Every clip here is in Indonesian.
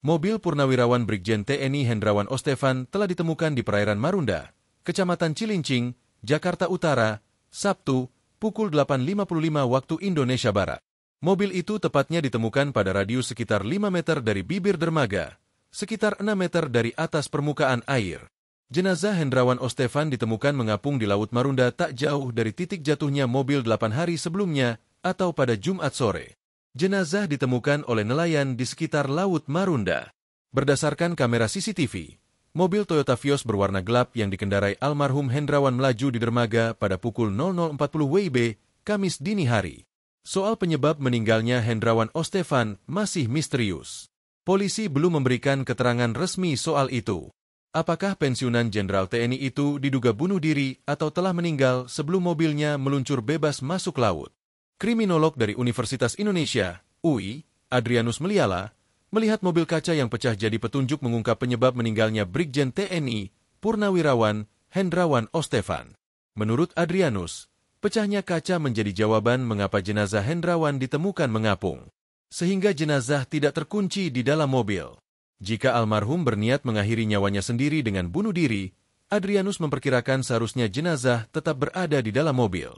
Mobil Purnawirawan Brigjen TNI Hendrawan Ostevan telah ditemukan di perairan Marunda, Kecamatan Cilincing, Jakarta Utara, Sabtu, pukul 8.55 waktu Indonesia Barat. Mobil itu tepatnya ditemukan pada radius sekitar 5 meter dari bibir dermaga, sekitar 6 meter dari atas permukaan air. Jenazah Hendrawan Ostevan ditemukan mengapung di Laut Marunda tak jauh dari titik jatuhnya mobil 8 hari sebelumnya atau pada Jumat sore. Jenazah ditemukan oleh nelayan di sekitar Laut Marunda. Berdasarkan kamera CCTV, mobil Toyota Vios berwarna gelap yang dikendarai almarhum Hendrawan melaju di dermaga pada pukul 00.40 WIB, Kamis dini hari. Soal penyebab meninggalnya Hendrawan Ostevan masih misterius. Polisi belum memberikan keterangan resmi soal itu. Apakah pensiunan Jenderal TNI itu diduga bunuh diri atau telah meninggal sebelum mobilnya meluncur bebas masuk laut? Kriminolog dari Universitas Indonesia, UI, Adrianus Meliala, melihat mobil kaca yang pecah jadi petunjuk mengungkap penyebab meninggalnya Brigjen TNI Purnawirawan Hendrawan Ostevan. Menurut Adrianus, pecahnya kaca menjadi jawaban mengapa jenazah Hendrawan ditemukan mengapung, sehingga jenazah tidak terkunci di dalam mobil. Jika almarhum berniat mengakhiri nyawanya sendiri dengan bunuh diri, Adrianus memperkirakan seharusnya jenazah tetap berada di dalam mobil.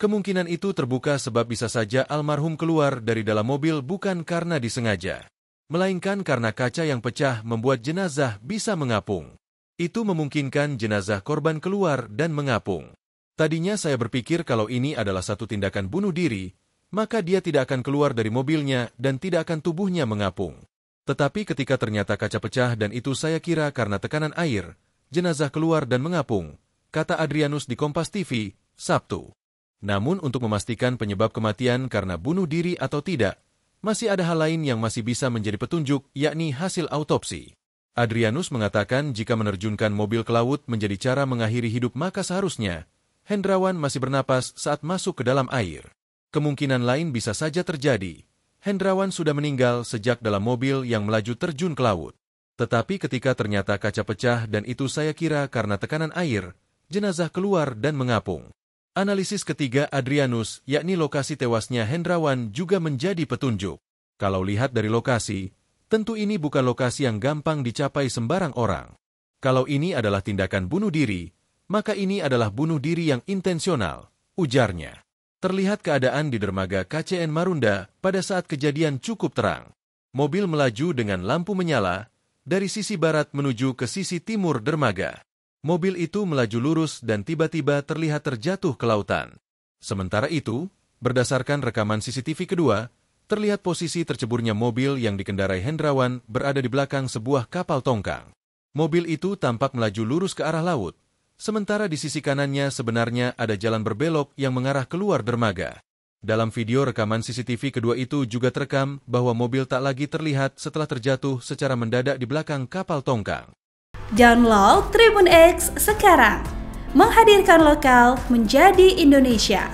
Kemungkinan itu terbuka sebab bisa saja almarhum keluar dari dalam mobil bukan karena disengaja, melainkan karena kaca yang pecah membuat jenazah bisa mengapung. Itu memungkinkan jenazah korban keluar dan mengapung. Tadinya saya berpikir kalau ini adalah satu tindakan bunuh diri, maka dia tidak akan keluar dari mobilnya dan tidak akan tubuhnya mengapung. Tetapi ketika ternyata kaca pecah dan itu saya kira karena tekanan air, jenazah keluar dan mengapung, kata Adrianus di Kompas TV, Sabtu. Namun untuk memastikan penyebab kematian karena bunuh diri atau tidak, masih ada hal lain yang masih bisa menjadi petunjuk, yakni hasil autopsi. Adrianus mengatakan jika menerjunkan mobil ke laut menjadi cara mengakhiri hidup maka seharusnya Hendrawan masih bernapas saat masuk ke dalam air. Kemungkinan lain bisa saja terjadi. Hendrawan sudah meninggal sejak dalam mobil yang melaju terjun ke laut. Tetapi ketika ternyata kaca pecah dan itu saya kira karena tekanan air, jenazah keluar dan mengapung. Analisis ketiga Adrianus, yakni lokasi tewasnya Hendrawan juga menjadi petunjuk. Kalau lihat dari lokasi, tentu ini bukan lokasi yang gampang dicapai sembarang orang. Kalau ini adalah tindakan bunuh diri, maka ini adalah bunuh diri yang intensional, ujarnya. Terlihat keadaan di dermaga KCN Marunda pada saat kejadian cukup terang. Mobil melaju dengan lampu menyala dari sisi barat menuju ke sisi timur dermaga. Mobil itu melaju lurus dan tiba-tiba terlihat terjatuh ke lautan. Sementara itu, berdasarkan rekaman CCTV kedua, terlihat posisi terceburnya mobil yang dikendarai Hendrawan berada di belakang sebuah kapal tongkang. Mobil itu tampak melaju lurus ke arah laut, sementara di sisi kanannya sebenarnya ada jalan berbelok yang mengarah keluar dermaga. Dalam video rekaman CCTV kedua itu juga terekam bahwa mobil tak lagi terlihat setelah terjatuh secara mendadak di belakang kapal tongkang. Download Tribun X sekarang, menghadirkan lokal menjadi Indonesia.